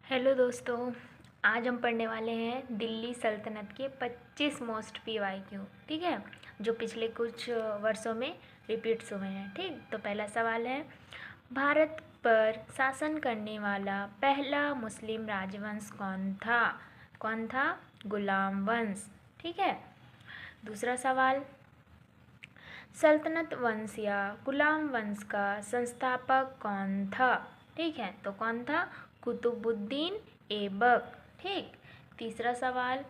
Hello दोस्तों। आज हम पढ़ने वाले हैं दिल्ली सल्तनत के 25 मोस्ट PYQ। ठीक है, जो पिछले कुछ वर्षों में रिपीट्स हुए हैं। ठीक, तो पहला सवाल है, भारत पर शासन करने वाला पहला मुस्लिम राजवंश कौन था? गुलाम वंश। ठीक है। दूसरा सवाल, सल्तनत वंश या गुलाम वंश का संस्थापक कौन था? ठीक है, तो कौन था? कुतुबुद्दीन ऐबक। ठीक। तीसरा सवाल,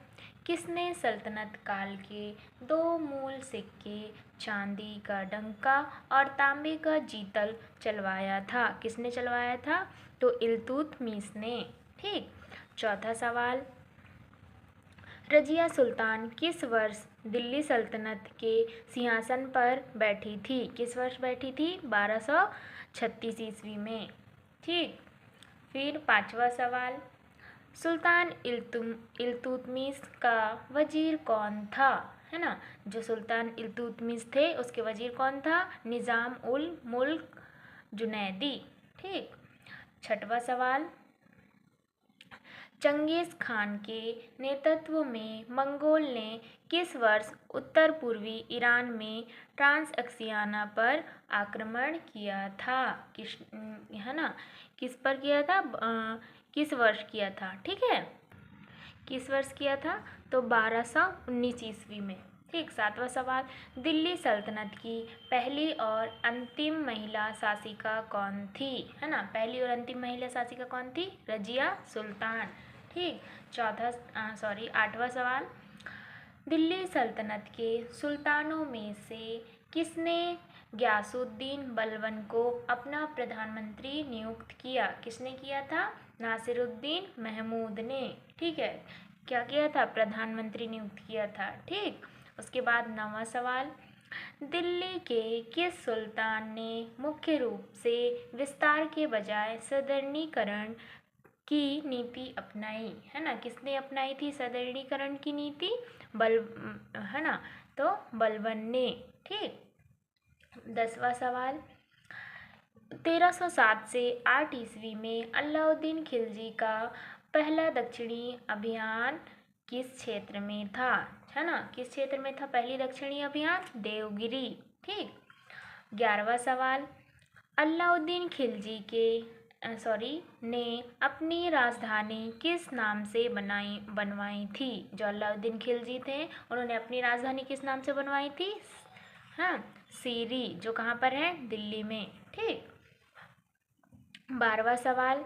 किसने सल्तनत काल के दो मूल सिक्के, चांदी का डंका और तांबे का जीतल चलवाया था? किसने चलवाया था? तो इल्तुतमिश ने। ठीक। चौथा सवाल, रजिया सुल्तान किस वर्ष दिल्ली सल्तनत के सिंहासन पर बैठी थी? किस वर्ष बैठी थी? 1236 ईस्वी में। ठीक। फिर पांचवा सवाल, सुल्तान इल्तुतमिश का वजीर कौन था? है ना, जो सुल्तान इल्तुतमिश थे उसके वजीर कौन था? निज़ाम उल मुल्क जुनैदी। ठीक। छठवा सवाल, चंगेज़ खान के नेतृत्व में मंगोल ने किस वर्ष उत्तर पूर्वी ईरान में ट्रांसअक्सियाना पर आक्रमण किया था? है ना, किस पर किया था? किस वर्ष किया था? ठीक है, किस वर्ष किया था? तो 1219 ईस्वी में। ठीक। सातवां सवाल, दिल्ली सल्तनत की पहली और अंतिम महिला शासिका कौन थी? है ना, पहली और अंतिम महिला शासिका कौन थी? रजिया सुल्तान। ठीक। आठवां सवाल, दिल्ली सल्तनत के सुल्तानों में से किसने गयासुद्दीन बलबन को अपना प्रधानमंत्री नियुक्त किया? किसने किया था? नासिरुद्दीन महमूद ने। ठीक है, क्या किया था? प्रधानमंत्री नियुक्त किया था। ठीक। उसके बाद नौवां सवाल, दिल्ली के किस सुल्तान ने मुख्य रूप से विस्तार के बजाय सदरणीकरण की नीति अपनाई? है ना, किसने अपनाई थी सदरणीकरण की नीति? है ना, तो बलबन ने। ठीक। 10वां सवाल, 1307 से 8 ईस्वी में अलाउद्दीन खिलजी का पहला दक्षिणी अभियान किस क्षेत्र में था? है ना, किस क्षेत्र में था पहली दक्षिणी अभियान? देवगिरी। ठीक। 11वां सवाल, अलाउद्दीन खिलजी ने अपनी राजधानी किस नाम से बनवाई थी? जो अलाउद्दीन खिलजी थे उन्होंने अपनी राजधानी किस नाम से बनवाई थी? हाँ, सीरी, जो कहाँ पर है? दिल्ली में। ठीक। 12वां सवाल,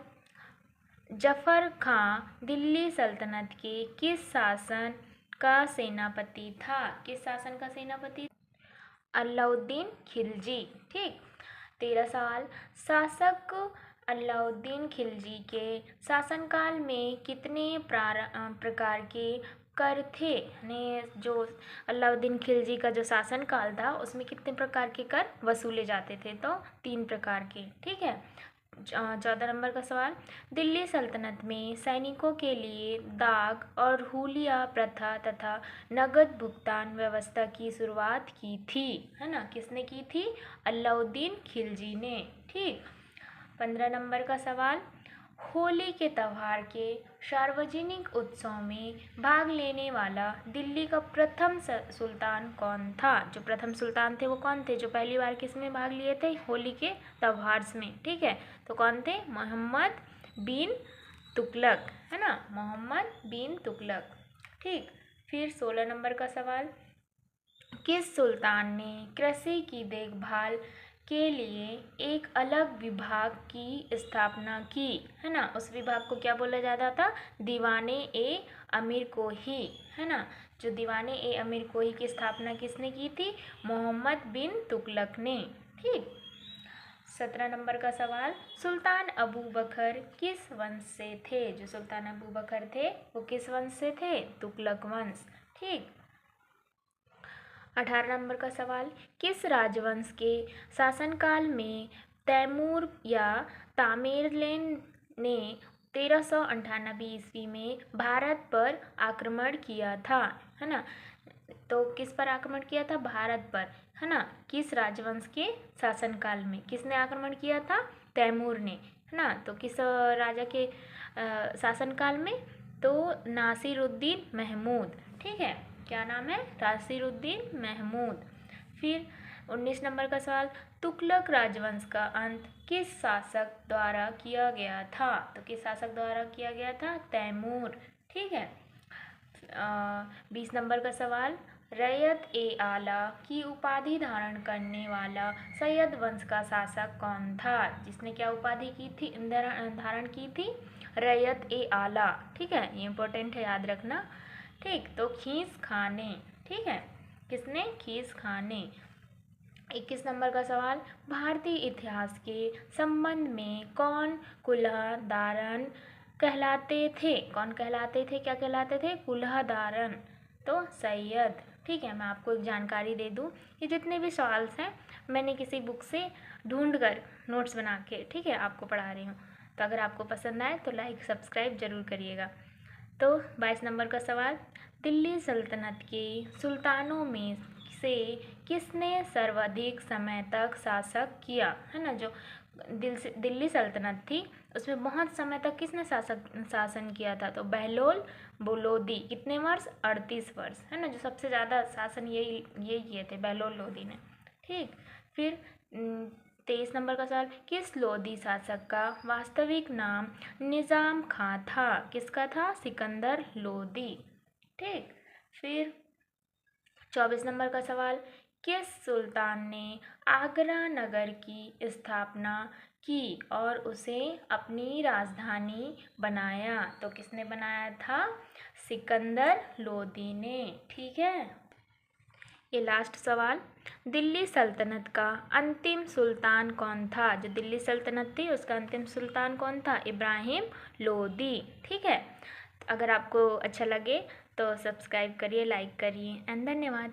जफर खां दिल्ली सल्तनत के किस शासन का सेनापति था? किस शासन का सेनापति? अलाउद्दीन खिलजी। ठीक। 13 सवाल, शासक अलाउद्दीन खिलजी के शासनकाल में कितने प्रकार के कर थे? ने जो अलाउद्दीन खिलजी का जो शासनकाल था उसमें कितने प्रकार के कर वसूले जाते थे? तो 3 प्रकार के। ठीक है। 14 नंबर का सवाल, दिल्ली सल्तनत में सैनिकों के लिए दाग और हुलिया प्रथा तथा नगद भुगतान व्यवस्था की शुरुआत की थी? है ना, किसने की थी? अलाउद्दीन खिलजी ने। ठीक। 15 नंबर का सवाल, होली के त्यौहार के सार्वजनिक उत्सव में भाग लेने वाला दिल्ली का प्रथम सुल्तान कौन था? जो प्रथम सुल्तान थे वो कौन थे जो पहली बार किस में भाग लिए थे? होली के त्यौहार में। ठीक है, तो कौन थे? मोहम्मद बिन तुगलक। है ना, मोहम्मद बिन तुगलक। ठीक। फिर 16 नंबर का सवाल, किस सुल्तान ने कृषि की देखभाल के लिए एक अलग विभाग की स्थापना की? है ना, उस विभाग को क्या बोला जाता था? दीवाने ए अमीर कोही। है ना, जो दीवाने ए अमीर कोही की स्थापना किसने की थी? मोहम्मद बिन तुगलक ने। ठीक। 17 नंबर का सवाल, सुल्तान अबू बकर किस वंश से थे? जो सुल्तान अबू बकर थे वो किस वंश से थे? तुगलक वंश। ठीक। 18 नंबर का सवाल, किस राजवंश के शासनकाल में तैमूर या तामेरलेन ने 1398 ईस्वी में भारत पर आक्रमण किया था? है ना, तो किस पर आक्रमण किया था? भारत पर। है ना, किस राजवंश के शासनकाल में किसने आक्रमण किया था? तैमूर ने। है ना। तो किस राजा के शासनकाल में? तो नासिरुद्दीन महमूद। ठीक है, क्या नाम है? नासिरुद्दीन महमूद। फिर 19 नंबर का सवाल, तुगलक राजवंश का अंत किस शासक द्वारा किया गया था? तो किस शासक द्वारा किया गया था? तैमूर। ठीक है। 20 नंबर का सवाल, रैयत ए आला की उपाधि धारण करने वाला सैयद वंश का शासक कौन था? जिसने क्या उपाधि की थी, धारण की थी? रैयत ए आला। ठीक है, ये इंपॉर्टेंट है, याद रखना। ठीक, तो खीस खां ने। ठीक है, किसने? खीस खां ने। 21 नंबर का सवाल, भारतीय इतिहास के संबंध में कौन कुल्हादारन कहलाते थे? कौन कहलाते थे? क्या कहलाते थे? कुल्हादारन। तो सैयद। ठीक है, मैं आपको एक जानकारी दे दूं, ये जितने भी सवाल हैं मैंने किसी बुक से ढूंढ कर नोट्स बना के, ठीक है, आपको पढ़ा रही हूँ। तो अगर आपको पसंद आए तो लाइक सब्सक्राइब जरूर करिएगा। तो 22 नंबर का सवाल, दिल्ली सल्तनत के सुल्तानों में से किसने सर्वाधिक समय तक शासक किया? है ना, जो दिल्ली सल्तनत थी उसमें बहुत समय तक किसने शासन किया था? तो बहलोल लोदी। कितने वर्ष? 38 वर्ष। है ना, जो सबसे ज़्यादा शासन यही किए थे बहलोल लोदी ने। ठीक, फिर 23 नंबर का सवाल, किस लोदी शासक का वास्तविक नाम निज़ाम खां था? किसका था? सिकंदर लोदी। ठीक, फिर 24 नंबर का सवाल, किस सुल्तान ने आगरा नगर की स्थापना की और उसे अपनी राजधानी बनाया? तो किसने बनाया था? सिकंदर लोदी ने। ठीक है, ये लास्ट सवाल, दिल्ली सल्तनत का अंतिम सुल्तान कौन था? जो दिल्ली सल्तनत थी उसका अंतिम सुल्तान कौन था? इब्राहिम लोदी। ठीक है, अगर आपको अच्छा लगे तो सब्सक्राइब करिए, लाइक करिए एंड धन्यवाद।